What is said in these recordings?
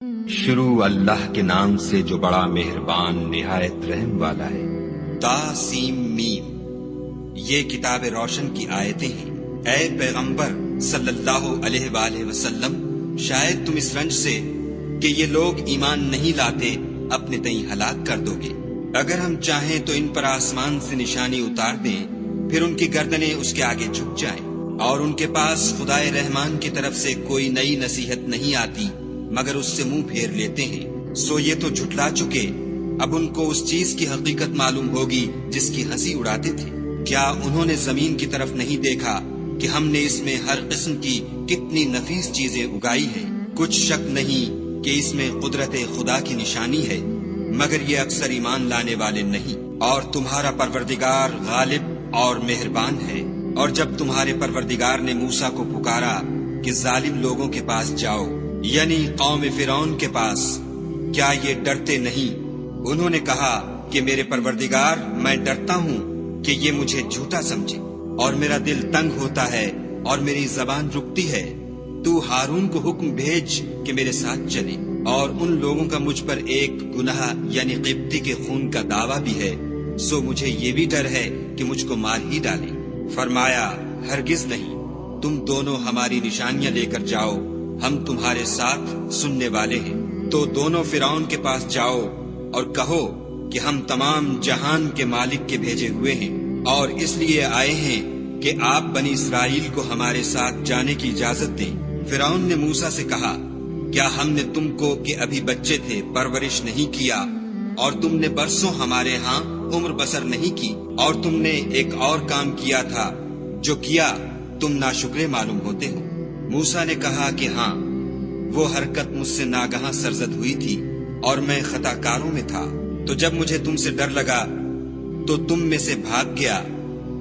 شروع اللہ کے نام سے جو بڑا مہربان نہایت رحم والا ہے۔ تاسیم میم، یہ کتاب روشن کی آیتیں ہیں۔ اے پیغمبر صلی اللہ علیہ وآلہ وسلم، شاید تم اس رنج سے کہ یہ لوگ ایمان نہیں لاتے اپنے تئیں ہلاک کر دو گے۔ اگر ہم چاہیں تو ان پر آسمان سے نشانی اتار دیں، پھر ان کی گردنیں اس کے آگے جھک جائیں، اور ان کے پاس خدائے رحمان کی طرف سے کوئی نئی نصیحت نہیں آتی مگر اس سے منہ پھیر لیتے ہیں۔ سو یہ تو جھٹلا چکے، اب ان کو اس چیز کی حقیقت معلوم ہوگی جس کی ہنسی اڑاتے تھے۔ کیا انہوں نے زمین کی طرف نہیں دیکھا کہ ہم نے اس میں ہر قسم کی کتنی نفیس چیزیں اگائی ہیں؟ کچھ شک نہیں کہ اس میں قدرت خدا کی نشانی ہے، مگر یہ اکثر ایمان لانے والے نہیں۔ اور تمہارا پروردگار غالب اور مہربان ہے۔ اور جب تمہارے پروردگار نے موسیٰ کو پکارا کہ ظالم لوگوں کے پاس جاؤ، یعنی قوم فرعون کے پاس، کیا یہ ڈرتے نہیں؟ انہوں نے کہا کہ میرے پروردگار، میں ڈرتا ہوں کہ یہ مجھے جھوٹا سمجھے، اور میرا دل تنگ ہوتا ہے اور میری زبان رکتی ہے۔ تو ہارون کو حکم بھیج کہ میرے ساتھ چلے، اور ان لوگوں کا مجھ پر ایک گناہ یعنی قبطی کے خون کا دعویٰ بھی ہے، سو مجھے یہ بھی ڈر ہے کہ مجھ کو مار ہی ڈالیں۔ فرمایا، ہرگز نہیں، تم دونوں ہماری نشانیاں لے کر جاؤ، ہم تمہارے ساتھ سننے والے ہیں۔ تو دونوں فرعون کے پاس جاؤ اور کہو کہ ہم تمام جہان کے مالک کے بھیجے ہوئے ہیں، اور اس لیے آئے ہیں کہ آپ بنی اسرائیل کو ہمارے ساتھ جانے کی اجازت دیں۔ فرعون نے موسیٰ سے کہا، کیا ہم نے تم کو کہ ابھی بچے تھے پرورش نہیں کیا، اور تم نے برسوں ہمارے ہاں عمر بسر نہیں کی، اور تم نے ایک اور کام کیا تھا جو کیا تم ناشکرے معلوم ہوتے ہو؟ موسیٰ نے کہا کہ ہاں، وہ حرکت مجھ سے ناگہاں سرزد ہوئی تھی اور میں خطا کاروں میں تھا۔ تو جب مجھے تم سے ڈر لگا تو تم میں سے بھاگ گیا،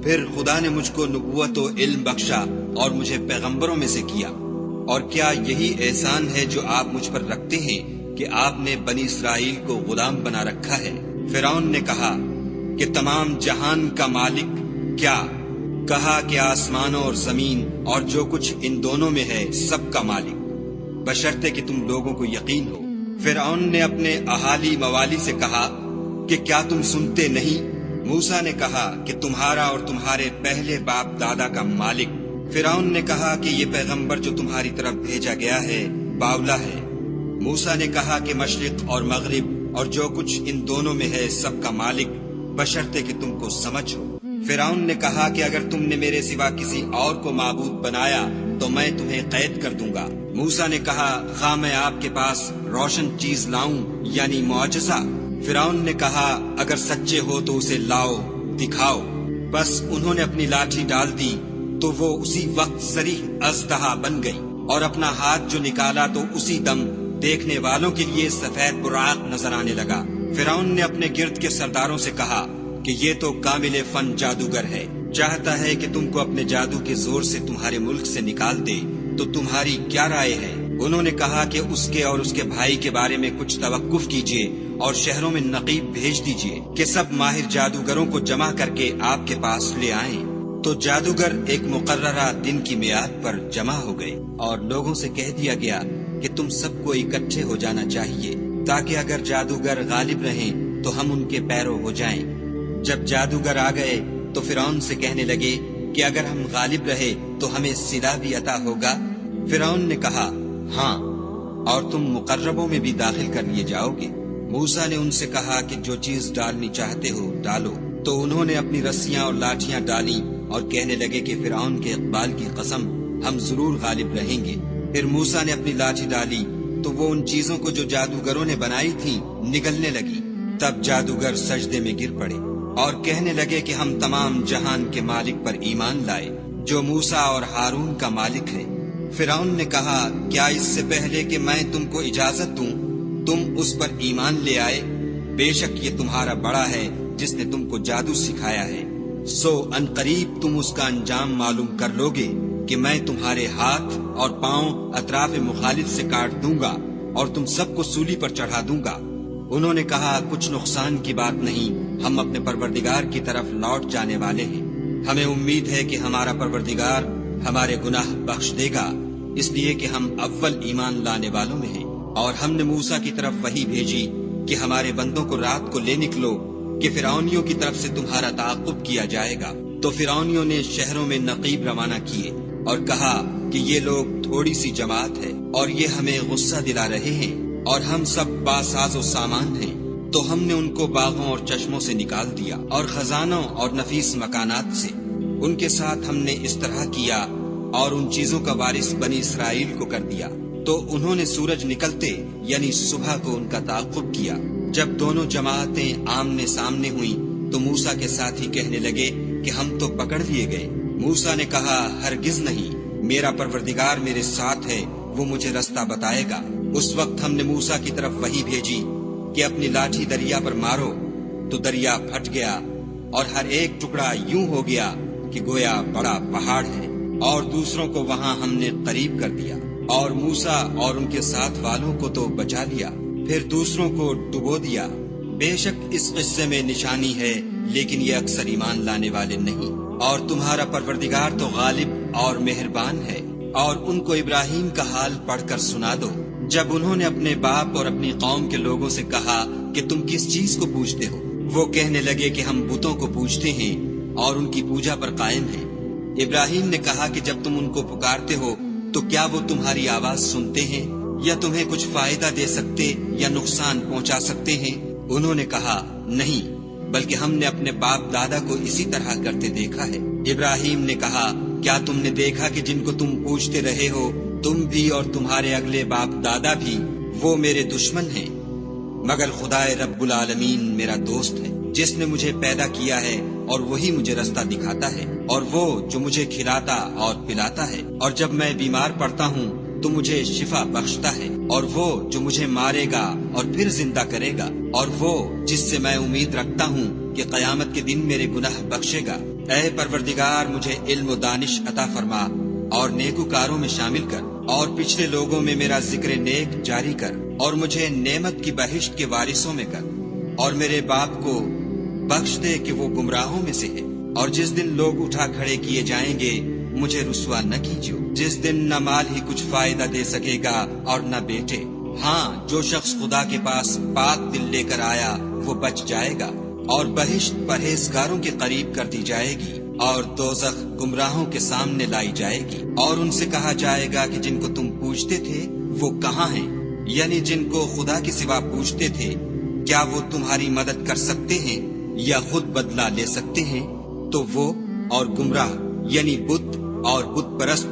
پھر خدا نے مجھ کو نبوت و علم بخشا اور مجھے پیغمبروں میں سے کیا۔ اور کیا یہی احسان ہے جو آپ مجھ پر رکھتے ہیں کہ آپ نے بنی اسرائیل کو غلام بنا رکھا ہے؟ فرعون نے کہا کہ تمام جہان کا مالک کیا؟ کہا کہ آسمانوں اور زمین اور جو کچھ ان دونوں میں ہے سب کا مالک، بشرطے کہ تم لوگوں کو یقین ہو۔ فرعون نے اپنے اہالی موالی سے کہا کہ کیا تم سنتے نہیں؟ موسیٰ نے کہا کہ تمہارا اور تمہارے پہلے باپ دادا کا مالک۔ فرعون نے کہا کہ یہ پیغمبر جو تمہاری طرف بھیجا گیا ہے باولا ہے۔ موسیٰ نے کہا کہ مشرق اور مغرب اور جو کچھ ان دونوں میں ہے سب کا مالک، بشرطے کہ تم کو سمجھ ہو۔ فرعون نے کہا کہ اگر تم نے میرے سوا کسی اور کو معبود بنایا تو میں تمہیں قید کر دوں گا۔ موسیٰ نے کہا، خواہ میں آپ کے پاس روشن چیز لاؤں یعنی معجزہ؟ فرعون نے کہا، اگر سچے ہو تو اسے لاؤ، دکھاؤ۔ بس انہوں نے اپنی لاٹھی ڈال دی تو وہ اسی وقت صریح اژدہا بن گئی، اور اپنا ہاتھ جو نکالا تو اسی دم دیکھنے والوں کے لیے سفید براق نظر آنے لگا۔ فرعون نے اپنے گرد کے سرداروں سے کہا کہ یہ تو کامل فن جادوگر ہے، چاہتا ہے کہ تم کو اپنے جادو کے زور سے تمہارے ملک سے نکال دے، تو تمہاری کیا رائے ہے؟ انہوں نے کہا کہ اس کے اور اس کے بھائی کے بارے میں کچھ توقف کیجیے اور شہروں میں نقیب بھیج دیجیے کہ سب ماہر جادوگروں کو جمع کر کے آپ کے پاس لے آئیں۔ تو جادوگر ایک مقررہ دن کی میعاد پر جمع ہو گئے، اور لوگوں سے کہہ دیا گیا کہ تم سب کو اکٹھے ہو جانا چاہیے، تاکہ اگر جادوگر غالب رہیں تو ہم ان کے پیرو ہو جائیں۔ جب جادوگر آ گئے تو فرعون سے کہنے لگے کہ اگر ہم غالب رہے تو ہمیں صلہ بھی عطا ہوگا؟ فرعون نے کہا، ہاں، اور تم مقربوں میں بھی داخل کر لیے جاؤ گے۔ موسیٰ نے ان سے کہا کہ جو چیز ڈالنی چاہتے ہو ڈالو۔ تو انہوں نے اپنی رسیاں اور لاٹھیاں ڈالیں اور کہنے لگے کہ فرعون کے اقبال کی قسم، ہم ضرور غالب رہیں گے۔ پھر موسیٰ نے اپنی لاٹھی ڈالی تو وہ ان چیزوں کو جو جادوگروں نے بنائی تھیں نگلنے لگی۔ تب جادوگر سجدے میں گر پڑے اور کہنے لگے کہ ہم تمام جہان کے مالک پر ایمان لائے جو موسیٰ اور ہارون کا مالک ہے۔ فرعون نے کہا، کیا اس سے پہلے کہ میں تم کو اجازت دوں تم اس پر ایمان لے آئے؟ بے شک یہ تمہارا بڑا ہے جس نے تم کو جادو سکھایا ہے، سو ان قریب تم اس کا انجام معلوم کر لوگے کہ میں تمہارے ہاتھ اور پاؤں اطراف مخالف سے کاٹ دوں گا اور تم سب کو سولی پر چڑھا دوں گا۔ انہوں نے کہا، کچھ نقصان کی بات نہیں، ہم اپنے پروردگار کی طرف لوٹ جانے والے ہیں، ہمیں امید ہے کہ ہمارا پروردگار ہمارے گناہ بخش دے گا، اس لیے کہ ہم اول ایمان لانے والوں میں ہیں۔ اور ہم نے موسیٰ کی طرف وحی بھیجی کہ ہمارے بندوں کو رات کو لے نکلو کہ فرعونیوں کی طرف سے تمہارا تعاقب کیا جائے گا۔ تو فرعونیوں نے شہروں میں نقیب روانہ کیے اور کہا کہ یہ لوگ تھوڑی سی جماعت ہے اور یہ ہمیں غصہ دلا رہے ہیں اور ہم سب باساز و سامان ہیں۔ تو ہم نے ان کو باغوں اور چشموں سے نکال دیا اور خزانوں اور نفیس مکانات سے۔ ان کے ساتھ ہم نے اس طرح کیا اور ان چیزوں کا وارث بنی اسرائیل کو کر دیا۔ تو انہوں نے سورج نکلتے یعنی صبح کو ان کا تعاقب کیا۔ جب دونوں جماعتیں آمنے سامنے ہوئیں تو موسیٰ کے ساتھی کہنے لگے کہ ہم تو پکڑ لیے گئے۔ موسیٰ نے کہا ہرگز نہیں، میرا پروردگار میرے ساتھ ہے، وہ مجھے رستہ بتائے گا۔ اس وقت ہم نے موسیٰ کی طرف وحی بھیجی کہ اپنی لاٹھی دریا پر مارو، تو دریا پھٹ گیا اور ہر ایک ٹکڑا یوں ہو گیا کہ گویا بڑا پہاڑ ہے، اور دوسروں کو وہاں ہم نے قریب کر دیا، اور موسیٰ اور ان کے ساتھ والوں کو تو بچا لیا، پھر دوسروں کو ڈبو دیا۔ بے شک اس قصے میں نشانی ہے، لیکن یہ اکثر ایمان لانے والے نہیں۔ اور تمہارا پروردگار تو غالب اور مہربان ہے۔ اور ان کو ابراہیم کا حال پڑھ کر سنا دو، جب انہوں نے اپنے باپ اور اپنی قوم کے لوگوں سے کہا کہ تم کس چیز کو پوجتے ہو؟ وہ کہنے لگے کہ ہم بتوں کو پوجتے ہیں اور ان کی پوجا پر قائم ہیں۔ ابراہیم نے کہا کہ جب تم ان کو پکارتے ہو تو کیا وہ تمہاری آواز سنتے ہیں یا تمہیں کچھ فائدہ دے سکتے یا نقصان پہنچا سکتے ہیں؟ انہوں نے کہا نہیں، بلکہ ہم نے اپنے باپ دادا کو اسی طرح کرتے دیکھا ہے۔ ابراہیم نے کہا کیا تم نے دیکھا کہ جن کو تم پوجتے رہے ہو، تم بھی اور تمہارے اگلے باپ دادا بھی، وہ میرے دشمن ہیں، مگر خدائے رب العالمین میرا دوست ہے، جس نے مجھے پیدا کیا ہے اور وہی مجھے رستہ دکھاتا ہے، اور وہ جو مجھے کھلاتا اور پلاتا ہے، اور جب میں بیمار پڑتا ہوں تو مجھے شفا بخشتا ہے، اور وہ جو مجھے مارے گا اور پھر زندہ کرے گا، اور وہ جس سے میں امید رکھتا ہوں کہ قیامت کے دن میرے گناہ بخشے گا۔ اے پروردگار مجھے علم و دانش عطا فرما اور نیکوکاروں میں شامل کر، اور پچھلے لوگوں میں میرا ذکر نیک جاری کر، اور مجھے نعمت کی بہشت کے وارثوں میں کر، اور میرے باپ کو بخش دے کہ وہ گمراہوں میں سے ہے۔ اور جس دن لوگ اٹھا کھڑے کیے جائیں گے مجھے رسوا نہ کیجو، جس دن نہ مال ہی کچھ فائدہ دے سکے گا اور نہ بیٹے۔ ہاں، جو شخص خدا کے پاس پاک دل لے کر آیا وہ بچ جائے گا، اور بہشت پرہیزگاروں کے قریب کر دی جائے گی، اور دوزخ گمراہوں کے سامنے لائی جائے گی۔ اور ان سے کہا جائے گا کہ جن کو تم پوجتے تھے وہ کہاں ہیں؟ یعنی جن کو خدا کے سوا پوجتے تھے، کیا وہ تمہاری مدد کر سکتے ہیں یا خود بدلہ لے سکتے ہیں؟ تو وہ اور گمراہ یعنی بت اور بت پرست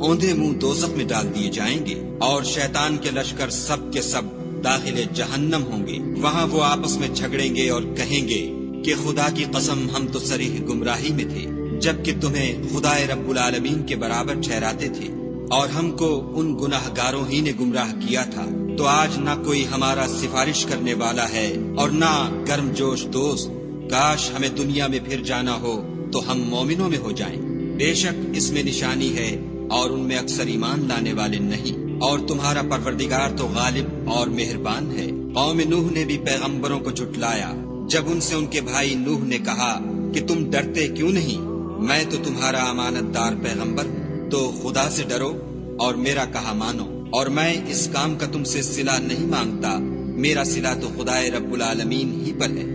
اوندھے منہ دوزخ میں ڈال دیے جائیں گے، اور شیطان کے لشکر سب کے سب داخل جہنم ہوں گے۔ وہاں وہ آپس میں جھگڑیں گے اور کہیں گے کہ خدا کی قسم ہم تو صریح گمراہی میں تھے، جبکہ تمہیں خدائے رب العالمین کے برابر ٹھہراتے تھے، اور ہم کو ان گناہ گاروں ہی نے گمراہ کیا تھا۔ تو آج نہ کوئی ہمارا سفارش کرنے والا ہے اور نہ گرم جوش دوست۔ کاش ہمیں دنیا میں پھر جانا ہو تو ہم مومنوں میں ہو جائیں۔ بے شک اس میں نشانی ہے اور ان میں اکثر ایمان لانے والے نہیں۔ اور تمہارا پروردگار تو غالب اور مہربان ہے۔ قوم نوح نے بھی پیغمبروں کو جھٹلایا جب ان سے ان کے بھائی نوح نے کہا کہ تم ڈرتے کیوں نہیں؟ میں تو تمہارا امانت دار پیغمبر ہوں، تو خدا سے ڈرو اور میرا کہا مانو، اور میں اس کام کا تم سے صلہ نہیں مانگتا، میرا صلہ تو خدائے رب العالمین ہی پر ہے،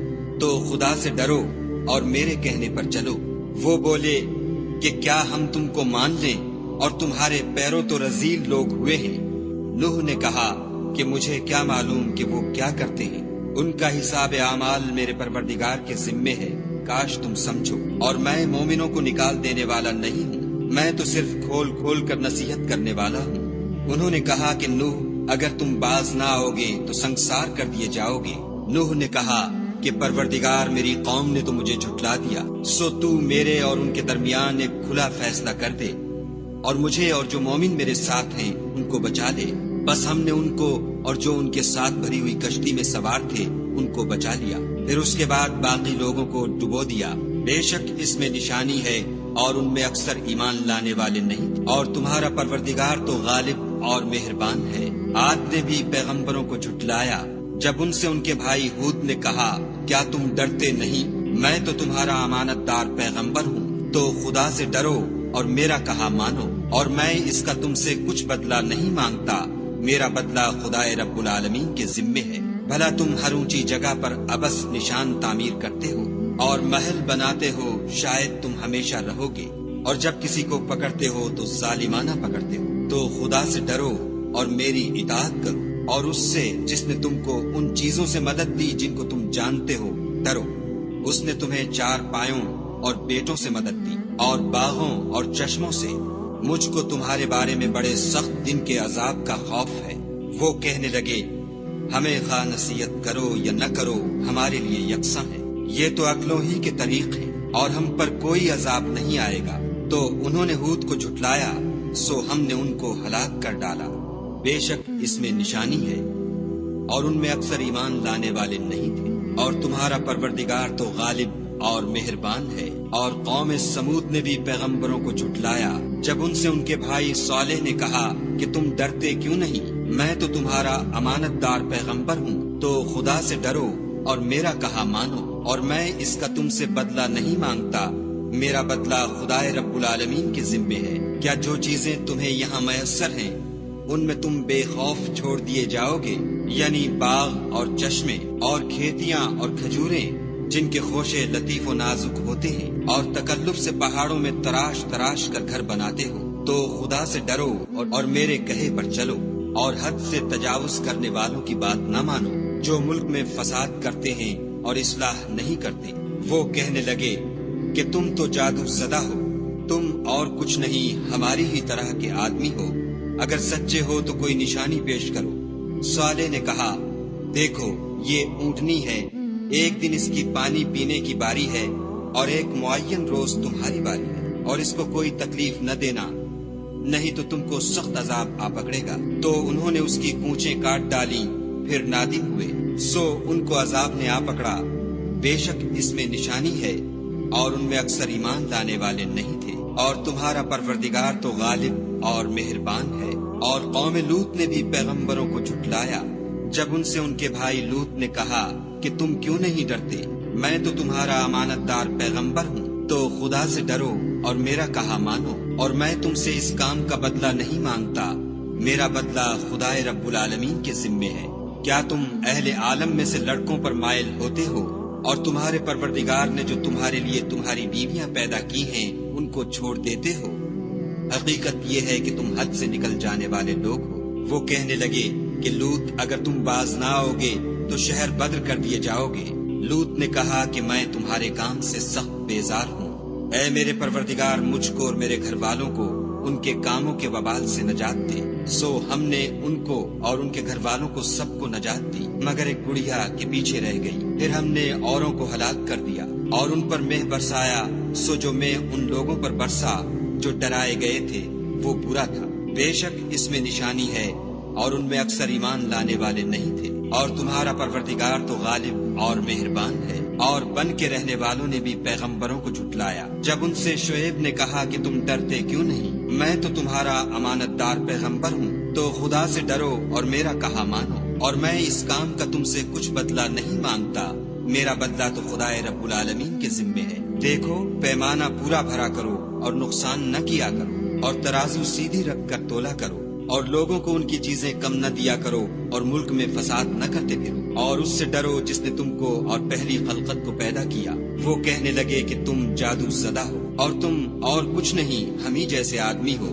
تو خدا سے ڈرو اور میرے کہنے پر چلو۔ وہ بولے کہ کیا ہم تم کو مان لیں اور تمہارے پیروں تو رذیل لوگ ہوئے ہیں؟ نوح نے کہا کہ مجھے کیا معلوم کہ وہ کیا کرتے ہیں، ان کا حساب اعمال میرے پروردگار کے ذمے ہے، کاش تم سمجھو۔ اور میں مومنوں کو نکال دینے والا نہیں ہوں، میں تو صرف کھول کھول کر نصیحت کرنے والا ہوں۔ انہوں نے کہا کہ نوح اگر تم باز نہ آؤ گے تو سنگسار کر دیے جاؤ گے۔ نوح نے کہا کہ پروردگار میری قوم نے تو مجھے جھٹلا دیا، سو تو میرے اور ان کے درمیان ایک کھلا فیصلہ کر دے، اور مجھے اور جو مومن میرے ساتھ ہیں ان کو بچا لے۔ بس ہم نے ان کو اور جو ان کے ساتھ بھری ہوئی کشتی میں سوار تھے ان کو بچا لیا، پھر اس کے بعد باقی لوگوں کو ڈبو دیا۔ بے شک اس میں نشانی ہے اور ان میں اکثر ایمان لانے والے نہیں۔ اور تمہارا پروردگار تو غالب اور مہربان ہے۔ عاد نے بھی پیغمبروں کو جھٹلایا جب ان سے ان کے بھائی ہود نے کہا کیا تم ڈرتے نہیں؟ میں تو تمہارا امانت دار پیغمبر ہوں، تو خدا سے ڈرو اور میرا کہا مانو، اور میں اس کا تم سے کچھ بدلہ نہیں مانگتا، میرا بدلہ خدائے رب العالمین کے ذمے ہے۔ بھلا تم ہر اونچی جگہ پر ابس نشان تعمیر کرتے ہو اور محل بناتے ہو، شاید تم ہمیشہ رہو گے، اور جب کسی کو پکڑتے ہو تو ظالمانہ پکڑتے ہو۔ تو خدا سے ڈرو اور میری اطاعت کرو، اور اس سے جس نے تم کو ان چیزوں سے مدد دی جن کو تم جانتے ہو ڈرو۔ اس نے تمہیں 4 پایوں اور بیٹوں سے مدد دی اور باغوں اور چشموں سے۔ مجھ کو تمہارے بارے میں بڑے سخت دن کے عذاب کا خوف ہے۔ وہ کہنے لگے ہمیں خواہ نصیحت کرو یا نہ کرو ہمارے لیے یکساں ہے، یہ تو عقلوں ہی کے طریق ہیں اور ہم پر کوئی عذاب نہیں آئے گا۔ تو انہوں نے ہود کو جھٹلایا، سو ہم نے ان کو ہلاک کر ڈالا۔ بے شک اس میں نشانی ہے، اور ان میں اکثر ایمان لانے والے نہیں تھے۔ اور تمہارا پروردگار تو غالب اور مہربان ہے۔ اور قوم سمود نے بھی پیغمبروں کو جھٹلایا جب ان سے ان کے بھائی صالح نے کہا کہ تم ڈرتے کیوں نہیں، میں تو تمہارا امانت دار پیغمبر ہوں، تو خدا سے ڈرو اور میرا کہا مانو، اور میں اس کا تم سے بدلہ نہیں مانگتا، میرا بدلہ خدائے رب العالمین کے ذمے ہے۔ کیا جو چیزیں تمہیں یہاں میسر ہیں ان میں تم بے خوف چھوڑ دیے جاؤ گے، یعنی باغ اور چشمے اور کھیتیاں اور کھجوریں جن کے خوشے لطیف و نازک ہوتے ہیں، اور تکلف سے پہاڑوں میں تراش تراش کر گھر بناتے ہو، تو خدا سے ڈرو اور میرے کہے پر چلو، اور حد سے تجاوز کرنے والوں کی بات نہ مانو جو ملک میں فساد کرتے ہیں اور اصلاح نہیں کرتے۔ وہ کہنے لگے کہ تم تو جادو زدہ ہو، تم اور کچھ نہیں ہماری ہی طرح کے آدمی ہو، اگر سچے ہو تو کوئی نشانی پیش کرو۔ صالح نے کہا دیکھو یہ اونٹنی ہے، ایک دن اس کی پانی پینے کی باری ہے اور ایک معین روز تمہاری باری ہے، اور اس کو کوئی تکلیف نہ دینا، نہیں تو تم کو سخت عذاب آ پکڑے گا۔ تو انہوں نے اس کی کونچیں کاٹ ڈالی، پھر نادم ہوئے، سو ان کو عذاب نے آ پکڑا۔ بے شک اس میں نشانی ہے، اور ان میں اکثر ایمان لانے والے نہیں تھے۔ اور تمہارا پروردگار تو غالب اور مہربان ہے۔ اور قوم لوط نے بھی پیغمبروں کو جھٹلایا جب ان سے ان کے بھائی لوط نے کہا کہ تم کیوں نہیں ڈرتے، میں تو تمہارا امانت دار پیغمبر ہوں، تو خدا سے ڈرو اور میرا کہا مانو، اور میں تم سے اس کام کا بدلہ نہیں مانگتا، میرا بدلہ خدائے رب العالمین کے ذمے ہے۔ کیا تم اہل عالم میں سے لڑکوں پر مائل ہوتے ہو، اور تمہارے پروردگار نے جو تمہارے لیے تمہاری بیویاں پیدا کی ہیں ان کو چھوڑ دیتے ہو؟ حقیقت یہ ہے کہ تم حد سے نکل جانے والے لوگ ہو۔ وہ کہنے لگے کہ لوط اگر تم باز نہ آؤ گے تو شہر بدر کر دیے جاؤ گے۔ لوط نے کہا کہ میں تمہارے کام سے سخت بیزار ہوں، اے میرے پروردگار مجھ کو اور میرے گھر والوں کو ان کے کاموں کے وبال سے نجات دے۔ سو ہم نے ان کو اور ان کے گھر والوں کو سب کو نجات دی، مگر ایک گڑیا کے پیچھے رہ گئی۔ پھر ہم نے اوروں کو ہلاک کر دیا اور ان پر مہ برسایا، سو جو مہ ان لوگوں پر برسا جو ڈرائے گئے تھے وہ برا تھا۔ بے شک اس میں نشانی ہے، اور ان میں اکثر ایمان لانے والے نہیں تھے۔ اور تمہارا پروردگار تو غالب اور مہربان ہے۔ اور بن کے رہنے والوں نے بھی پیغمبروں کو جھٹلایا جب ان سے شعیب نے کہا کہ تم ڈرتے کیوں نہیں، میں تو تمہارا امانت دار پیغمبر ہوں، تو خدا سے ڈرو اور میرا کہا مانو، اور میں اس کام کا تم سے کچھ بدلہ نہیں مانگتا، میرا بدلہ تو خدائے رب العالمین کے ذمے ہے۔ دیکھو پیمانہ پورا بھرا کرو اور نقصان نہ کیا کرو، اور ترازو سیدھی رکھ کر تولا کرو، اور لوگوں کو ان کی چیزیں کم نہ دیا کرو، اور ملک میں فساد نہ کرتے پھرو، اور اس سے ڈرو جس نے تم کو اور پہلی خلقت کو پیدا کیا۔ وہ کہنے لگے کہ تم جادو زدہ ہو، اور تم اور کچھ نہیں ہم ہی جیسے آدمی ہو،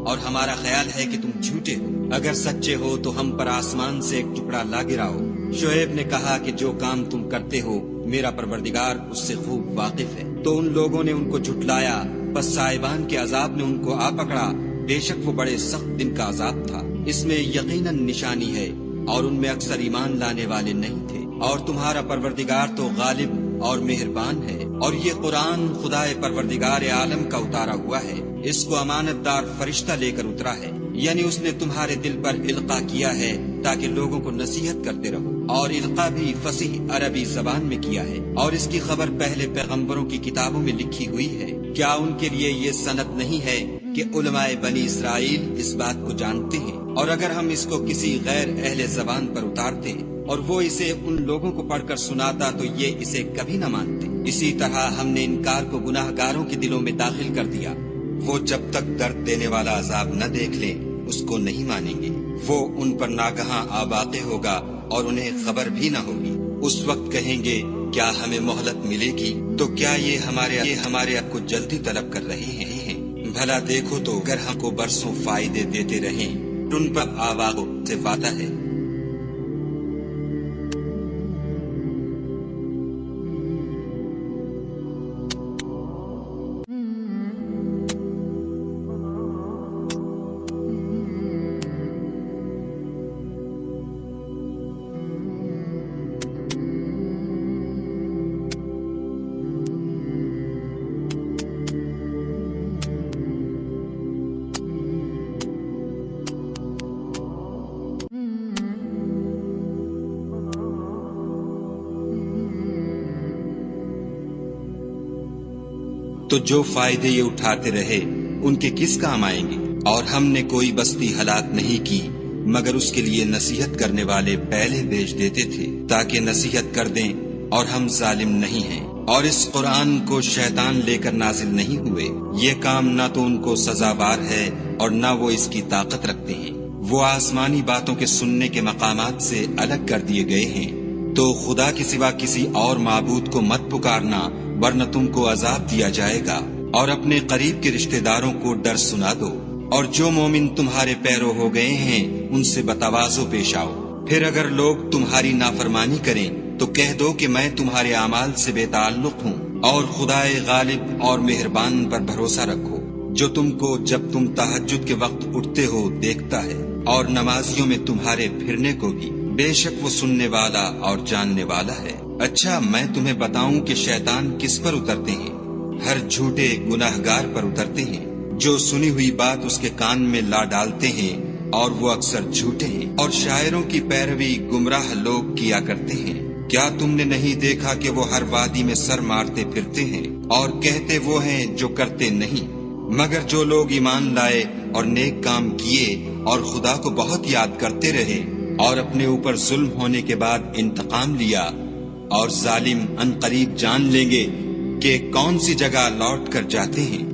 اور ہمارا خیال ہے کہ تم جھوٹے ہو، اگر سچے ہو تو ہم پر آسمان سے ایک ٹکڑا لا گراؤ۔ شعیب نے کہا کہ جو کام تم کرتے ہو میرا پروردگار اس سے خوب واقف ہے۔ تو ان لوگوں نے ان کو جھٹلایا، بس صاحبان کے عذاب نے ان کو آ پکڑا، بے شک وہ بڑے سخت دن کا عذاب تھا۔ اس میں یقیناً نشانی ہے، اور ان میں اکثر ایمان لانے والے نہیں تھے۔ اور تمہارا پروردگار تو غالب اور مہربان ہے۔ اور یہ قرآن خدائے پروردگار عالم کا اتارا ہوا ہے، اس کو امانت دار فرشتہ لے کر اترا ہے، یعنی اس نے تمہارے دل پر القاء کیا ہے تاکہ لوگوں کو نصیحت کرتے رہو، اور القاء بھی فصیح عربی زبان میں کیا ہے، اور اس کی خبر پہلے پیغمبروں کی کتابوں میں لکھی ہوئی ہے۔ کیا ان کے لیے یہ سند نہیں ہے کہ علماء بنی اسرائیل اس بات کو جانتے ہیں؟ اور اگر ہم اس کو کسی غیر اہل زبان پر اتارتے اور وہ اسے ان لوگوں کو پڑھ کر سناتا تو یہ اسے کبھی نہ مانتے۔ اسی طرح ہم نے انکار کو گناہ گاروں کے دلوں میں داخل کر دیا، وہ جب تک درد دینے والا عذاب نہ دیکھ لیں اس کو نہیں مانیں گے۔ وہ ان پر ناگہاں آواقع ہوگا اور انہیں خبر بھی نہ ہوگی۔ اس وقت کہیں گے کیا ہمیں مہلت ملے گی؟ تو کیا یہ ہمارے اب کو جلدی طلب کر رہے ہیں؟ بھلا دیکھو تو اگر ہم کو برسوں فائدے دیتے رہیں ان پر آواقع سے وعدہ ہے۔ تو جو فائدے یہ اٹھاتے رہے ان کے کس کام آئیں گے؟ اور ہم نے کوئی بستی ہلاک نہیں کی مگر اس کے لیے نصیحت کرنے والے پہلے بھیج دیتے تھے تاکہ نصیحت کر دیں، اور ہم ظالم نہیں ہیں۔ اور اس قرآن کو شیطان لے کر نازل نہیں ہوئے، یہ کام نہ تو ان کو سزاوار ہے اور نہ وہ اس کی طاقت رکھتے ہیں۔ وہ آسمانی باتوں کے سننے کے مقامات سے الگ کر دیے گئے ہیں۔ تو خدا کے سوا کسی اور معبود کو مت پکارنا ورنہ تم کو عذاب دیا جائے گا، اور اپنے قریب کے رشتہ داروں کو ڈر سنا دو، اور جو مومن تمہارے پیرو ہو گئے ہیں ان سے بتواضع پیش آؤ۔ پھر اگر لوگ تمہاری نافرمانی کریں تو کہہ دو کہ میں تمہارے اعمال سے بے تعلق ہوں، اور خدائے غالب اور مہربان پر بھروسہ رکھو جو تم کو جب تم تہجد کے وقت اٹھتے ہو دیکھتا ہے، اور نمازیوں میں تمہارے پھرنے کو بھی، بے شک وہ سننے والا اور جاننے والا ہے۔ اچھا میں تمہیں بتاؤں کہ شیطان کس پر اترتے ہیں؟ ہر جھوٹے گناہگار پر اترتے ہیں جو سنی ہوئی بات اس کے کان میں لا ڈالتے ہیں، اور وہ اکثر جھوٹے ہیں، اور شاعروں کی پیروی گمراہ لوگ کیا کرتے ہیں۔ کیا تم نے نہیں دیکھا کہ وہ ہر وادی میں سر مارتے پھرتے ہیں اور کہتے وہ ہیں جو کرتے نہیں؟ مگر جو لوگ ایمان لائے اور نیک کام کیے اور خدا کو بہت یاد کرتے رہے اور اپنے اوپر ظلم ہونے کے بعد انتقام لیا، اور ظالم ان قریب جان لیں گے کہ کون سی جگہ لوٹ کر جاتے ہیں۔